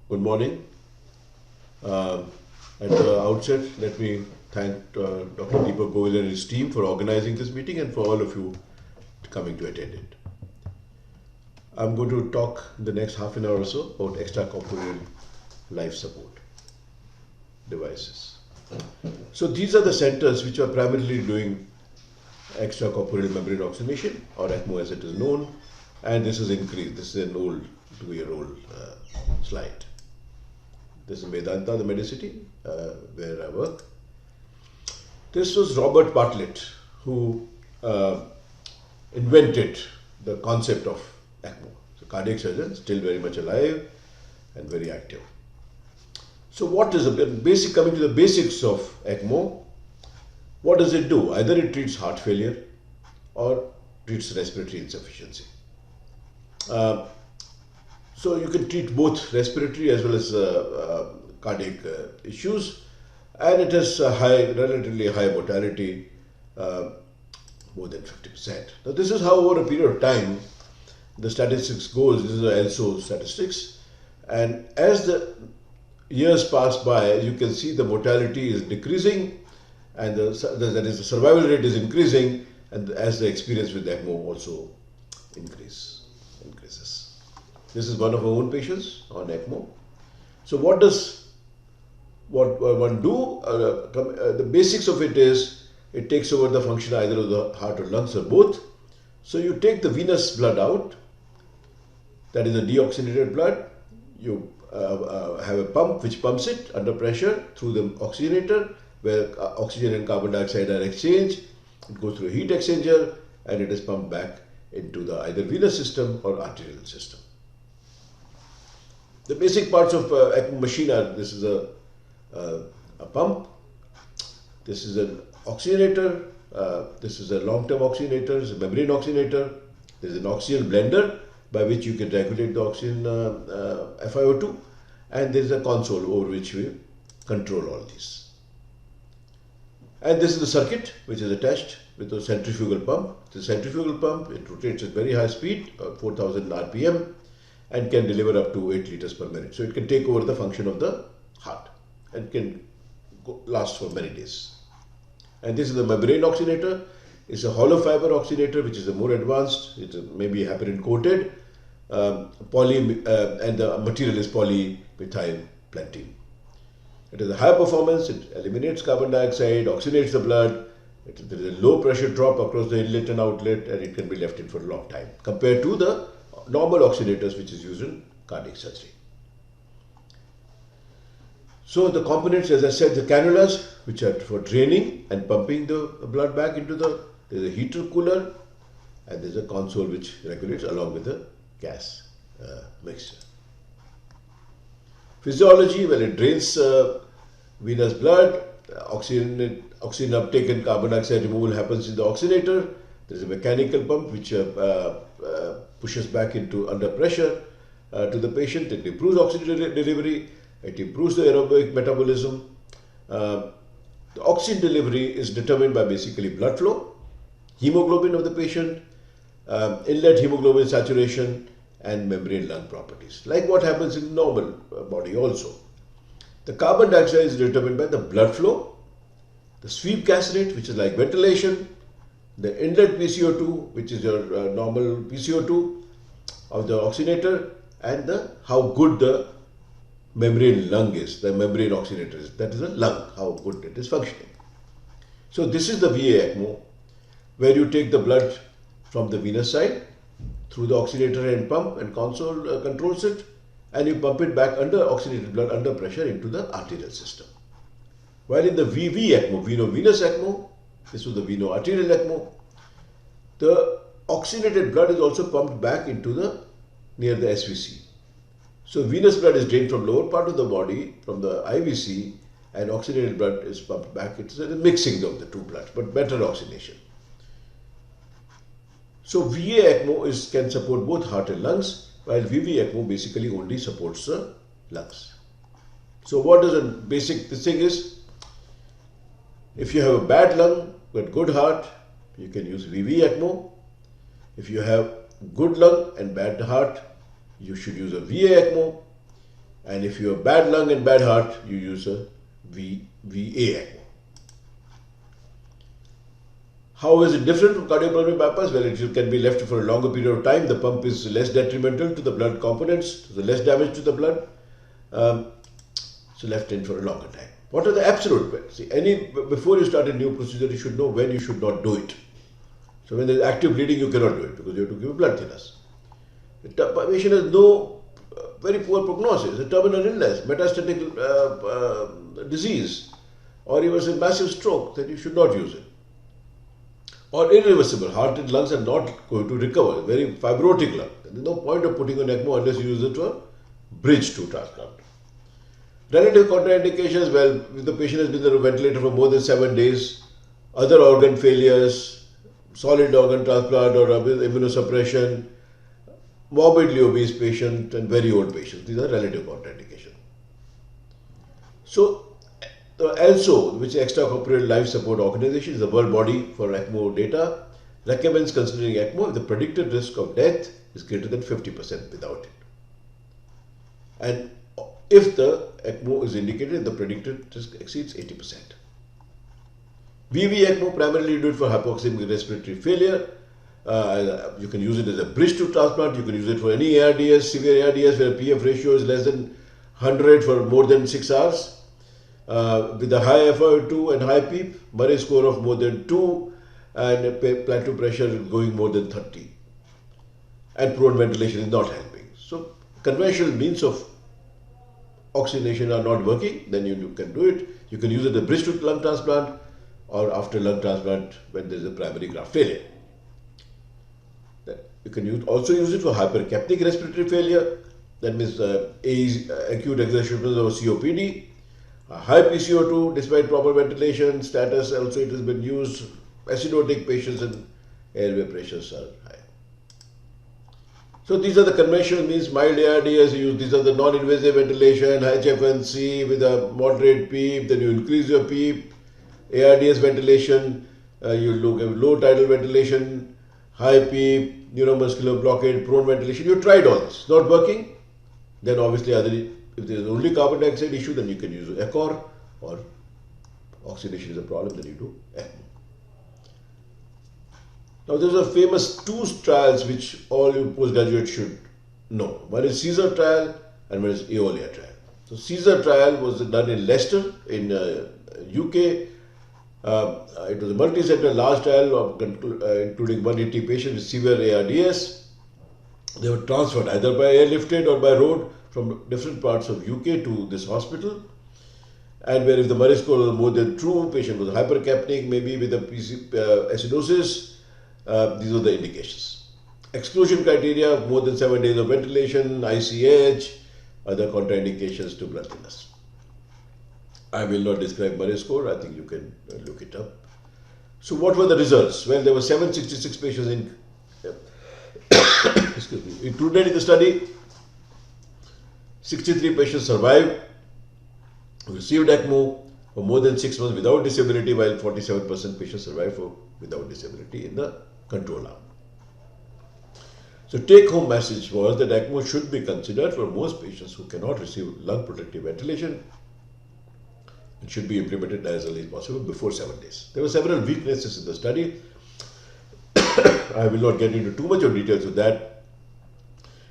Good morning. Uh, at the outset, let me thank Dr. Deepak Goyal and his team for organizing this meeting and for all of you coming to attend it. I'm going to talk in the next half an hour or so about extracorporeal life support devices. So these are the centers which are primarily doing extracorporeal membrane oxygenation, or ECMO as it is known, and this has increased. This is an old 2-year-old slide. This is Medanta, the Medicity, where I work. This was Robert Bartlett who invented the concept of ECMO. So cardiac surgeon, still very much alive and very active. So what is the basic, coming to the basics of ECMO, what does it do? Either it treats heart failure or treats respiratory insufficiency. So you can treat both respiratory as well as cardiac issues, and it has relatively high mortality, more than 50%. Now this is how over a period of time the statistics goes. This is the ELSO statistics, and as the years pass by, you can see the mortality is decreasing, and the survival rate is increasing, and as the experience with ECMO also increases. This is one of our own patients on ECMO. So what does one do? The basics of it is it takes over the function either of the heart or lungs or both. So you take the venous blood out, that is the deoxygenated blood. You have a pump which pumps it under pressure through the oxygenator, where oxygen and carbon dioxide are exchanged. It goes through a heat exchanger and it is pumped back into the either venous system or arterial system. The basic parts of ECMO machine are: this is a pump, this is an oxygenator, this is a long-term oxygenator, this is a membrane oxygenator, there is an oxygen blender by which you can regulate the oxygen FiO2, and there is a console over which we control all these. And this is the circuit which is attached with a centrifugal pump. The centrifugal pump, it rotates at very high speed, 4000 RPM, and can deliver up to 8 liters per minute. So it can take over the function of the heart and can last for many days. And this is the membrane oxygenator. It's a hollow fiber oxygenator, which is a more advanced. It's maybe heparin coated, and the material is polymethyl plantain. It is a high performance. It eliminates carbon dioxide, oxygenates the blood. There is a low pressure drop across the inlet and outlet, and it can be left in for a long time compared to the normal oxygenators which is used in cardiac surgery. So the components, as I said, the cannulas, which are for draining and pumping the blood back into there's a heater cooler, and there's a console which regulates along with the gas mixture. Physiology, well, it drains venous blood, oxygen uptake and carbon dioxide removal happens in the oxygenator. There's a mechanical pump which pushes back into under pressure to the patient. It improves oxygen delivery, it improves the aerobic metabolism. The oxygen delivery is determined by basically blood flow, hemoglobin of the patient, inlet hemoglobin saturation, and membrane lung properties, like what happens in normal body also. The carbon dioxide is determined by the blood flow, the sweep gas rate, which is like ventilation, the inlet PCO2, which is your normal PCO2 of the oxygenator, and how good the membrane lung is, the membrane oxygenator is, that is the lung, how good it is functioning. So this is the VA ECMO, where you take the blood from the venous side through the oxygenator and pump, and console controls it, and you pump it back under oxygenated blood under pressure into the arterial system. While in the VV ECMO, veno-venous ECMO, this was the veno-arterial ECMO, the oxygenated blood is also pumped back into near the SVC. So venous blood is drained from lower part of the body, from the IVC, and oxygenated blood is pumped back. It's a mixing of the two bloods, but better oxygenation. So VA ECMO can support both heart and lungs, while VV ECMO basically only supports the lungs. So what is a basic thing is, if you have a bad lung but good heart, you can use VV ECMO. If you have good lung and bad heart, you should use a VA ECMO. And if you have bad lung and bad heart, you use a VA ECMO. How is it different from cardiopulmonary bypass? Well, it can be left for a longer period of time. The pump is less detrimental to the blood components, so less damage to the blood. So left in for a longer time. What are the absolute bets? See, before you start a new procedure, you should know when you should not do it. So when there is active bleeding, you cannot do it because you have to give blood thinners. The patient has no very poor prognosis, a terminal illness, metastatic disease, or even a massive stroke, then you should not use it. Or irreversible, heart and lungs are not going to recover, very fibrotic lung. There is no point of putting on ECMO unless you use it for bridge to transplant. Relative contraindications, well, if the patient has been on a ventilator for more than 7 days, other organ failures, solid organ transplant or immunosuppression, morbidly obese patient and very old patients, these are relative contraindications. So, the ELSO, which is Extracorporeal Life Support Organization, is the world body for ECMO data, recommends considering ECMO if the predicted risk of death is greater than 50% without it. And if the ECMO is indicated, the predicted risk exceeds 80%. VV ECMO primarily do it for hypoxemic respiratory failure. You can use it as a bridge to transplant. You can use it for any ARDS, severe ARDS where PF ratio is less than 100 for more than 6 hours. With a high FiO2 and high PEEP, Murray score of more than 2 and plateau pressure going more than 30. And prone ventilation is not helping. So conventional means of oxygenation are not working, then you can do it. You can use it as a bridge to lung transplant or after lung transplant when there is a primary graft failure. You can also use it for hypercapnic respiratory failure, that means acute exacerbation of COPD. High PCO2 despite proper ventilation status, also it has been used. Acidotic patients and airway pressures are high. So these are the conventional means. Mild ARDS used. These are the non-invasive ventilation, HFNC with a moderate PEEP. Then you increase your PEEP. ARDS ventilation, you look at low tidal ventilation, high PEEP, neuromuscular blockade, prone ventilation. You tried all this, not working. Then obviously if there is only carbon dioxide issue, then you can use ECOR, or oxidation is a problem, then you do ECMO. Now there are famous 2 trials which all you postgraduates should know. One is CAESAR trial and one is Eolia trial. So CAESAR trial was done in Leicester in UK. It was a multi-center large trial of including 180 patients with severe ARDS. They were transferred either by airlifted or by road from different parts of UK to this hospital, and where if the Murray score was more than 2, patient was hypercapnic, maybe with a acidosis, these are the indications. Exclusion criteria of more than 7 days of ventilation, ICH, other contraindications to blood thinners. I will not describe Murray score, I think you can look it up. So what were the results? Well, there were 766 patients included in the study. 63 patients survived, received ECMO for more than 6 months without disability, while 47% patients survived without disability in the control arm. So take-home message was that ECMO should be considered for most patients who cannot receive lung protective ventilation. It should be implemented as early as possible before 7 days. There were several weaknesses in the study. I will not get into too much of details of that.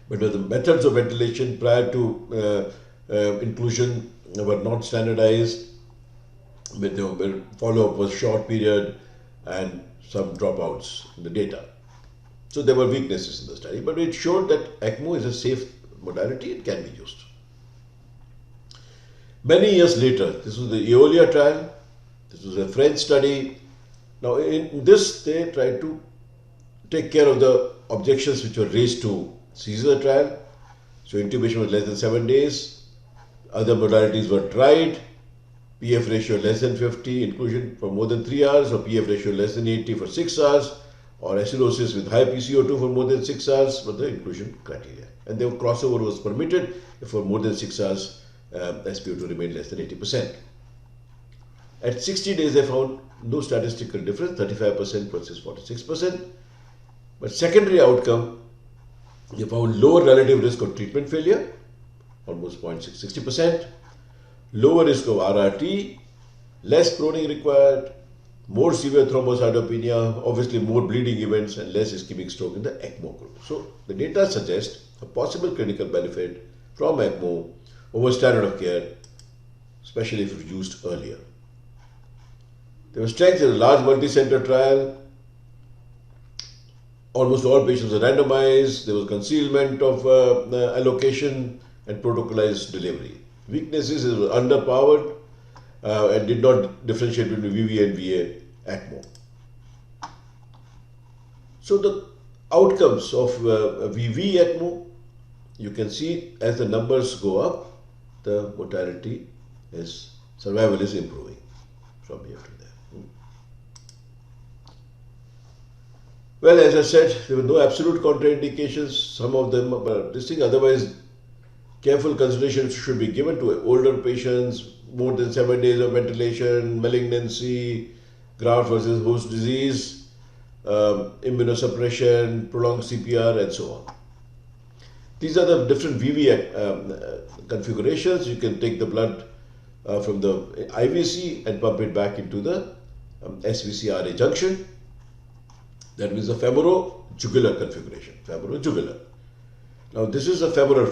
But the methods of ventilation prior to inclusion were not standardized. But the follow-up was short period and some dropouts in the data. So there were weaknesses in the study, but it showed that ECMO is a safe modality, it can be used. Many years later, this was the Eolia trial, this was a French study. Now in this they tried to take care of the objections which were raised to CAESAR trial. So intubation was less than 7 days, other modalities were tried, PF ratio less than 50, inclusion for more than 3 hours, or PF ratio less than 80 for 6 hours, or acidosis with high PCO2 for more than 6 hours were the inclusion criteria. And the crossover was permitted if for more than 6 hours SpO2 remained less than 80%. At 60 days they found no statistical difference, 35% versus 46%. But secondary outcome, they found lower relative risk of treatment failure almost 60%. Lower risk of RRT, less proning required, more severe thrombocytopenia, obviously more bleeding events and less ischemic stroke in the ECMO group. So the data suggest a possible clinical benefit from ECMO over standard of care, especially if it's used earlier. There was strength in a large multi-center trial. Almost all patients were randomized. There was concealment of allocation and protocolized delivery. Weaknesses, it was underpowered and did not differentiate between VV and VA ECMO. So the outcomes of VV ECMO, you can see as the numbers go up, the mortality survival is improving from here to there. Well, as I said, there were no absolute contraindications, some of them are distinct, otherwise careful consideration should be given to older patients, more than 7 days of ventilation, malignancy, graft versus host disease, immunosuppression, prolonged CPR, and so on. These are the different VV configurations. You can take the blood from the IVC and pump it back into the SVC-RA junction. That means the femoro-jugular configuration, femoro-jugular. Now this is a femoral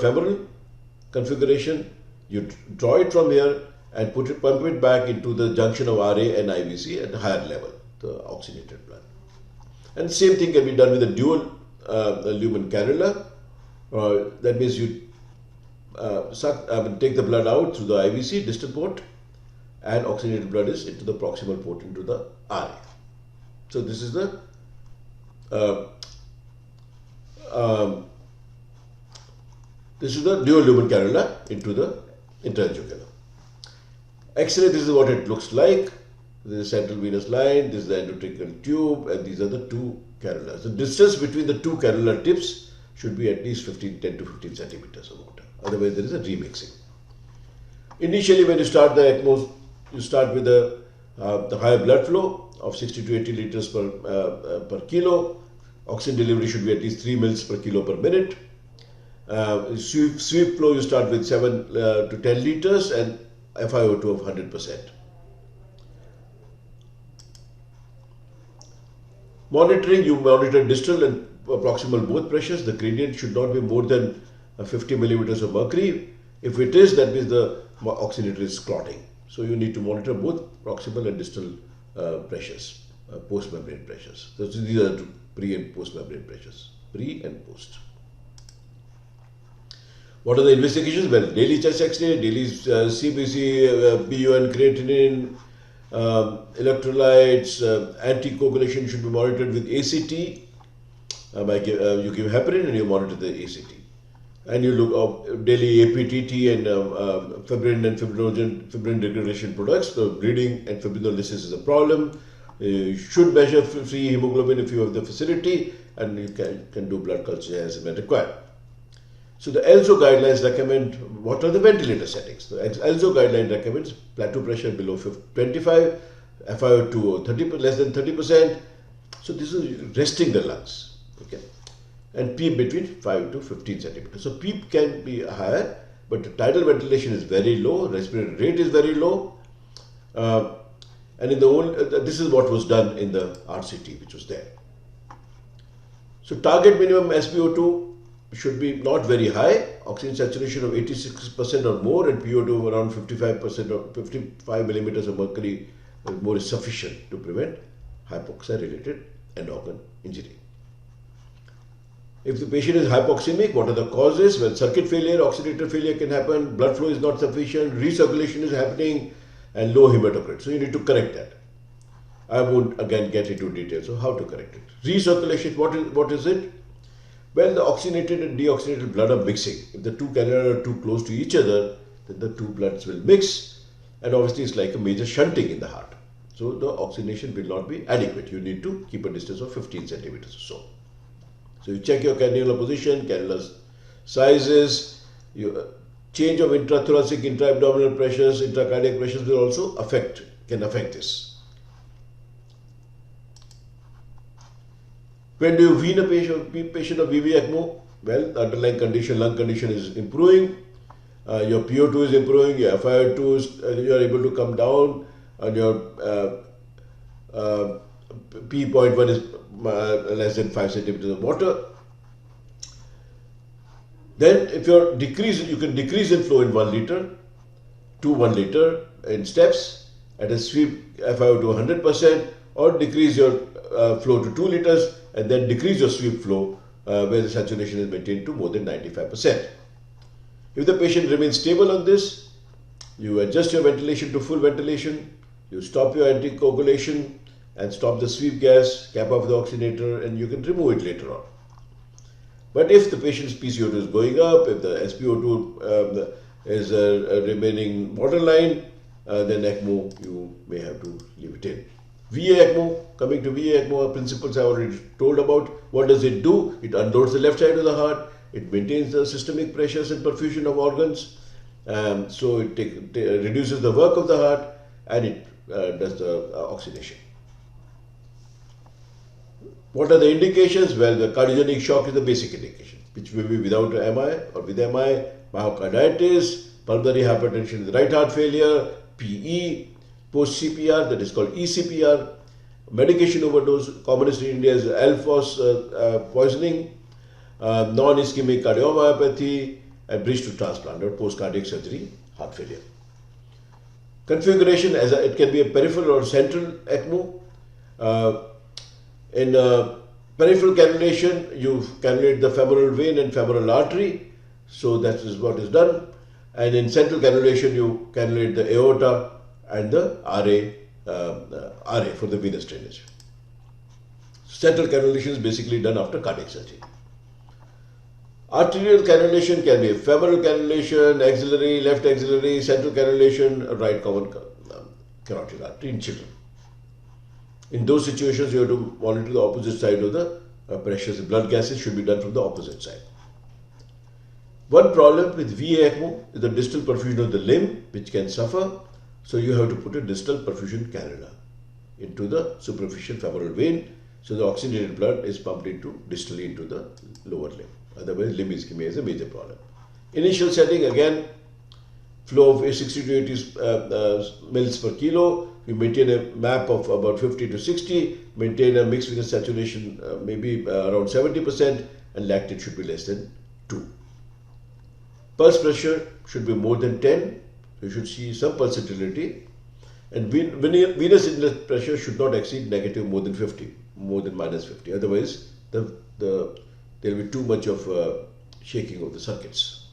configuration. You draw it from here and pump it back into the junction of RA and IVC at a higher level, the oxygenated blood. And same thing can be done with a dual lumen cannula. That means you take the blood out through the IVC distal port, and oxygenated blood is into the proximal port into the RA. So this is the dual lumen cannula into the intrajugular. X-ray, this is what it looks like. This is the central venous line, this is the endotracheal tube, and these are the two cannulas. The distance between the two cannular tips should be at least 10 to 15 centimeters or more. Otherwise, there is a remixing. Initially, when you start the ECMO, you start with the higher blood flow of 60 to 80 liters per kilo. Oxygen delivery should be at least 3 mils per kilo per minute. Sweep flow, you start with 7 to 10 liters and FiO2 of 100%. Monitoring, you monitor distal and proximal both pressures. The gradient should not be more than 50 millimeters of mercury. If it is, that means the oxygenator is clotting. So you need to monitor both proximal and distal pressures, post-membrane pressures. So these are the pre and post-membrane pressures, pre and post. What are the investigations? Well, daily chest X-ray, daily CBC, BUN, creatinine, electrolytes, anticoagulation should be monitored with ACT. You give heparin and you monitor the ACT. And you look up daily APTT and fibrin and fibrin degradation products. So bleeding and fibrinolysis is a problem. You should measure free hemoglobin if you have the facility, and you can do blood culture as when required. So the ELSO guidelines recommend what are the ventilator settings. The ELSO guideline recommends plateau pressure below 25, FiO2 less than 30%. So this is resting the lungs. Okay. And PEEP between 5 to 15 centimeters. So PEEP can be higher, but the tidal ventilation is very low, respiratory rate is very low. And in the this is what was done in the RCT, which was there. So target minimum SpO2 should be not very high, oxygen saturation of 86% or more, and PO2 of around 55% or 55 millimeters of mercury or more is sufficient to prevent hypoxia-related end organ injury. If the patient is hypoxemic, what are the causes? Well, circuit failure, oxidator failure can happen, blood flow is not sufficient, recirculation is happening, and low hematocrit. So you need to correct that. I won't again get into details of how to correct it. Recirculation, what is it? Well, the oxygenated and deoxygenated blood are mixing. If the two cannula are too close to each other, then the two bloods will mix, and obviously it's like a major shunting in the heart. So the oxygenation will not be adequate. You need to keep a distance of 15 centimeters or so. So you check your cannula position, cannula sizes, change of intrathoracic, intra-abdominal pressures, intracardiac pressures will also can affect this. When do you wean a patient of VV ECMO? Well, the underlying condition, lung condition is improving. your PO2 is improving, your FiO2 is, you are able to come down, and your P.1 is less than 5 centimeters of water. Then if you're you can decrease in flow in 1 liter to 1 liter in steps at a sweep FiO2 100%, or decrease your flow to 2 liters and then decrease your sweep flow where the saturation is maintained to more than 95%. If the patient remains stable on this, you adjust your ventilation to full ventilation, you stop your anticoagulation and stop the sweep gas, cap off the oxygenator, and you can remove it later on. But if the patient's PCO2 is going up, if the SpO2 is remaining borderline, then ECMO you may have to leave it in. VA ECMO, coming to VA ECMO, principles I already told about. What does it do? It unloads the left side of the heart, it maintains the systemic pressures and perfusion of organs, so it reduces the work of the heart, and it does the oxygenation. What are the indications? Well, the cardiogenic shock is the basic indication, which may be without MI or with MI, myocarditis, pulmonary hypertension in the right heart failure, PE, post-CPR, that is called eCPR, medication overdose, commonest in India is alphos poisoning, non-ischemic cardiomyopathy, and bridge to transplant or post-cardiac surgery, heart failure. Configuration, it can be a peripheral or central ECMO. In peripheral cannulation, you cannulate the femoral vein and femoral artery, so that is what is done. And in central cannulation, you cannulate the aorta and the RA for the venous drainage. Central cannulation is basically done after cardiac surgery. Arterial cannulation can be femoral cannulation, axillary, left axillary, central cannulation, right common carotid artery in children. In those situations, you have to monitor the opposite side of the pressures. Blood gases should be done from the opposite side. One problem with VA ECMO is the distal perfusion of the limb, which can suffer. So you have to put a distal perfusion cannula into the superficial femoral vein, so the oxygenated blood is pumped distally into the lower limb. Otherwise, limb ischemia is a major problem. Initial setting, again, flow of 60 to 80 mils per kilo. We maintain a MAP of about 50 to 60, maintain a mixed venous saturation maybe around 70%, and lactate should be less than 2. Pulse pressure should be more than 10. You should see some pulsatility. And venous inlet pressure should not exceed negative more than 50, more than minus 50. Otherwise, there will be too much of shaking of the circuits.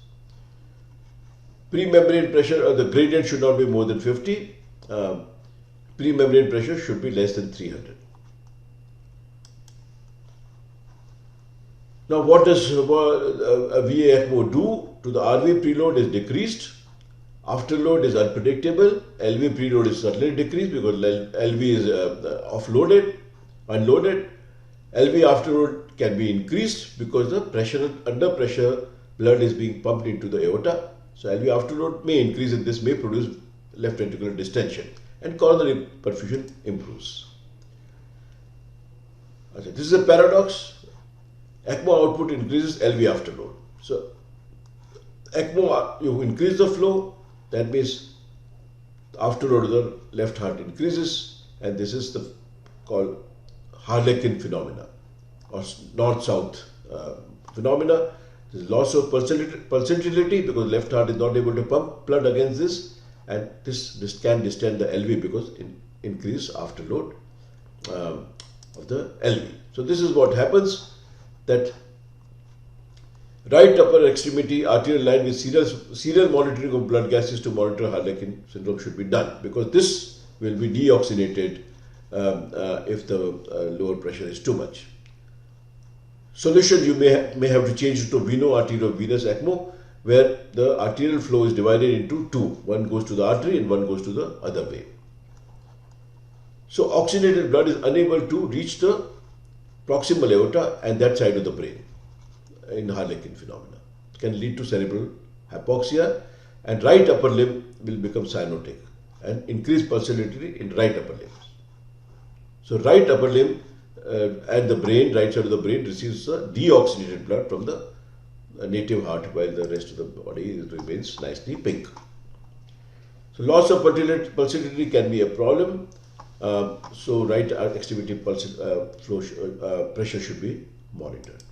Pre-membrane pressure, the gradient should not be more than 50. Pre-membrane pressure should be less than 300. Now, what does a VA ECMO do? To the RV preload is decreased. Afterload is unpredictable. LV preload is certainly decreased because LV is offloaded, unloaded. LV afterload can be increased because the pressure, under pressure, blood is being pumped into the aorta. So LV afterload may increase, and this may produce left ventricular distension, and coronary perfusion improves. Okay, this is a paradox. ECMO output increases, LV afterload. So ECMO, you increase the flow, that means afterload of the left heart increases, and this is called Harlequin phenomena or north-south phenomena. There is loss of pulsatility because left heart is not able to pump blood against this, and this can distend the LV because increase afterload of the LV. So this is what happens, that right upper extremity arterial line with serial monitoring of blood gases to monitor Harlequin syndrome should be done, because this will be deoxygenated if the lower pressure is too much. Solution, you may have to change it to veno-arteriovenous ECMO, where the arterial flow is divided into two. One goes to the artery and one goes to the other way. So oxygenated blood is unable to reach the proximal aorta and that side of the brain in Harlequin phenomena. It can lead to cerebral hypoxia, and right upper limb will become cyanotic and increase pulsatility in right upper limbs. So right upper limb and the brain, right side of the brain, receives deoxygenated blood from the a native heart while the rest of the body remains nicely pink. So loss of pulsatility can be a problem. So right extremity pressure should be monitored.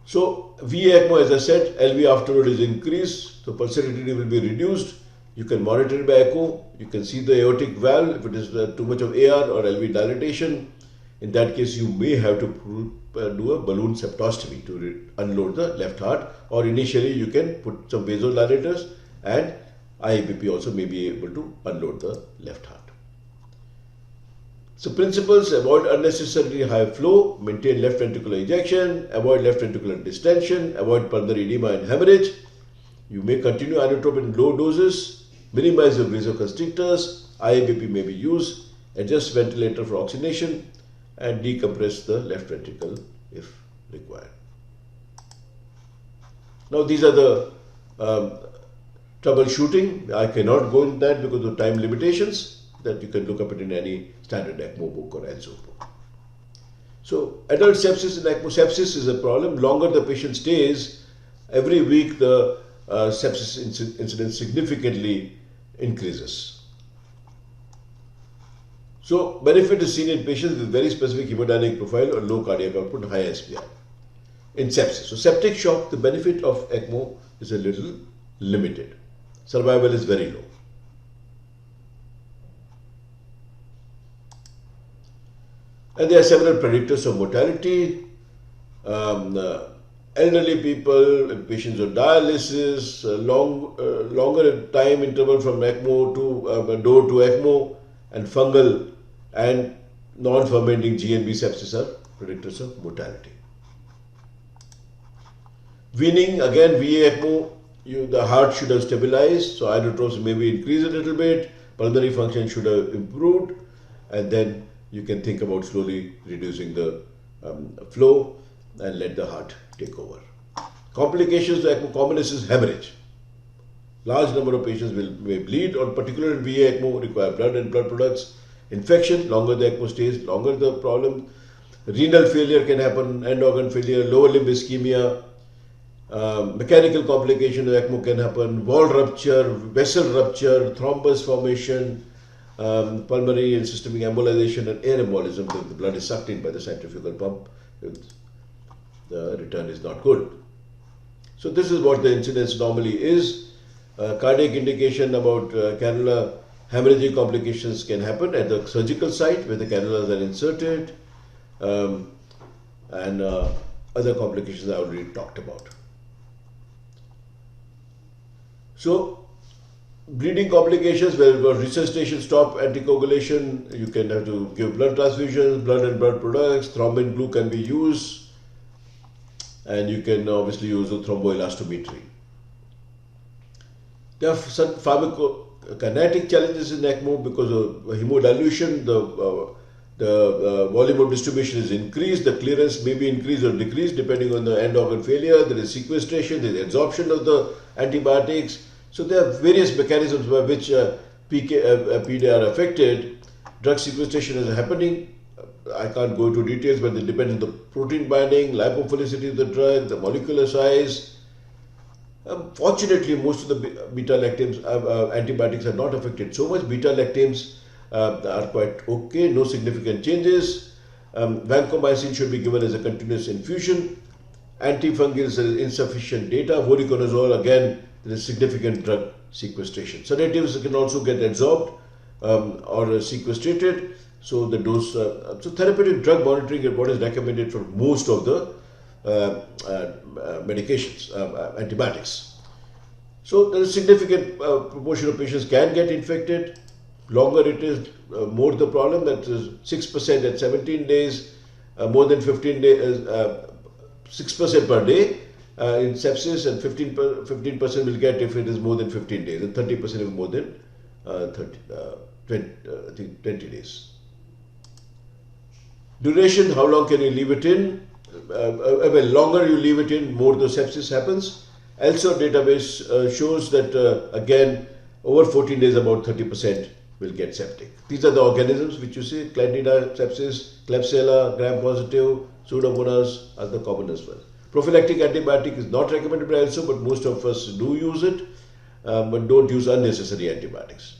So VA ECMO, as I said, LV afterward is increased, so pulsatility will be reduced. You can monitor it by echo. You can see the aortic valve if it is too much of AR or LV dilatation. In that case, you may have to do a balloon septostomy to unload the left heart, or initially you can put some vasodilators, and IABP also may be able to unload the left heart. So principles: avoid unnecessarily high flow, maintain left ventricular ejection, avoid left ventricular distension, avoid pulmonary edema and hemorrhage. You may continue inotrope in low doses, minimize the vasoconstrictors, IABP may be used, adjust ventilator for oxygenation, and decompress the left ventricle if required. Now these are the troubleshooting. I cannot go into that because of time limitations. That you can look up it in any standard ECMO book or ENSO book. So adult sepsis in ECMO, sepsis is a problem. Longer the patient stays, every week the sepsis incidence significantly increases. So benefit is seen in patients with very specific hemodynamic profile or low cardiac output, high SPI in sepsis. So septic shock, the benefit of ECMO is a little limited. Survival is very low. And there are several predictors of mortality. Elderly people, patients on dialysis, longer time interval from ECMO to DOR to ECMO, and fungal and non-fermenting GNB sepsis are predictors of mortality. Weaning, again, VA ECMO, the heart should have stabilized, so inotropes maybe increase a little bit, pulmonary function should have improved, and then you can think about slowly reducing the flow and let the heart take over. Complications of ECMO, commonest is hemorrhage. Large number of patients may bleed, or particularly in VA ECMO require blood and blood products. Infection, longer the ECMO stays, longer the problem. Renal failure can happen, end organ failure, lower limb ischemia. Mechanical complication of ECMO can happen, wall rupture, vessel rupture, thrombus formation, pulmonary and systemic embolization, and air embolism. The blood is sucked in by the centrifugal pump. The return is not good. So this is what the incidence normally is. Cardiac indication about cannula hemorrhagic complications can happen at the surgical site where the cannulas are inserted, and other complications I already talked about. So bleeding complications, where resuscitation stop anticoagulation, you can have to give blood transfusions, blood and blood products, thrombin glue can be used, and you can obviously use a thromboelastometry. There are some pharmacokinetic challenges in ECMO because of hemodilution. The volume of distribution is increased, the clearance may be increased or decreased depending on the end organ failure. There is sequestration, there is absorption of the antibiotics. So there are various mechanisms by which PD are affected. Drug sequestration is happening. I can't go into details, but it depends on the protein binding, lipophilicity of the drug, the molecular size. Fortunately, most of the beta-lactams antibiotics are not affected so much. Beta-lactams are quite okay, no significant changes. Vancomycin should be given as a continuous infusion. Antifungals, there is insufficient data. Voriconazole, again, there is significant drug sequestration. Sedatives can also get absorbed or sequestrated. So the dose, so therapeutic drug monitoring is what is recommended for most of the medications, antibiotics. So there is significant proportion of patients can get infected. Longer it is, more the problem. That is 6% at 17 days, more than 15 days, 6% per day in sepsis, and 15% will get if it is more than 15 days, and 30% if more than 20 days. Duration, how long can you leave it in? Well, longer you leave it in, more the sepsis happens. ELSO database shows that again, over 14 days, about 30% will get septic. These are the organisms which you see: Candida sepsis, Klebsiella, gram-positive, Pseudomonas are the commonest ones. Prophylactic antibiotic is not recommended by also, but most of us do use it, but don't use unnecessary antibiotics.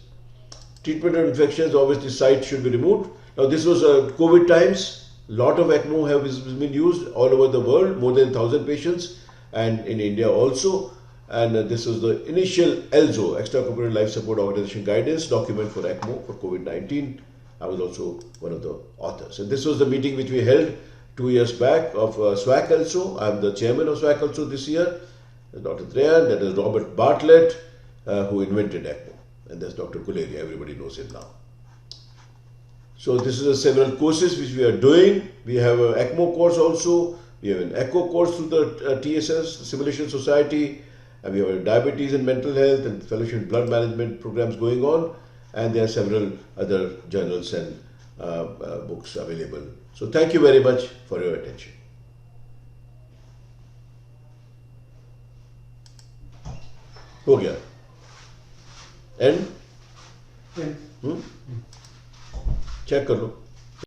Treatment of infections, obviously sites should be removed. Now this was COVID times, lot of ECMO has been used all over the world, more than 1,000 patients, and in India also. And this was the initial ELSO, Extracorporeal Life Support Organization guidance document for ECMO for COVID-19. I was also one of the authors. And this was the meeting which we held 2 years back of SWAC also. I am the chairman of SWAC also this year. Dr. Trehan, that is Robert Bartlett, who invented ECMO. And there's Dr. Kulleri, everybody knows him now. So this is a several courses which we are doing. We have an ECMO course also. We have an ECHO course through the TSS, the Simulation Society. And we have a diabetes and mental health and fellowship in blood management programs going on. And there are several other journals and books available. So thank you very much for your attention. हो गया and check कर लो.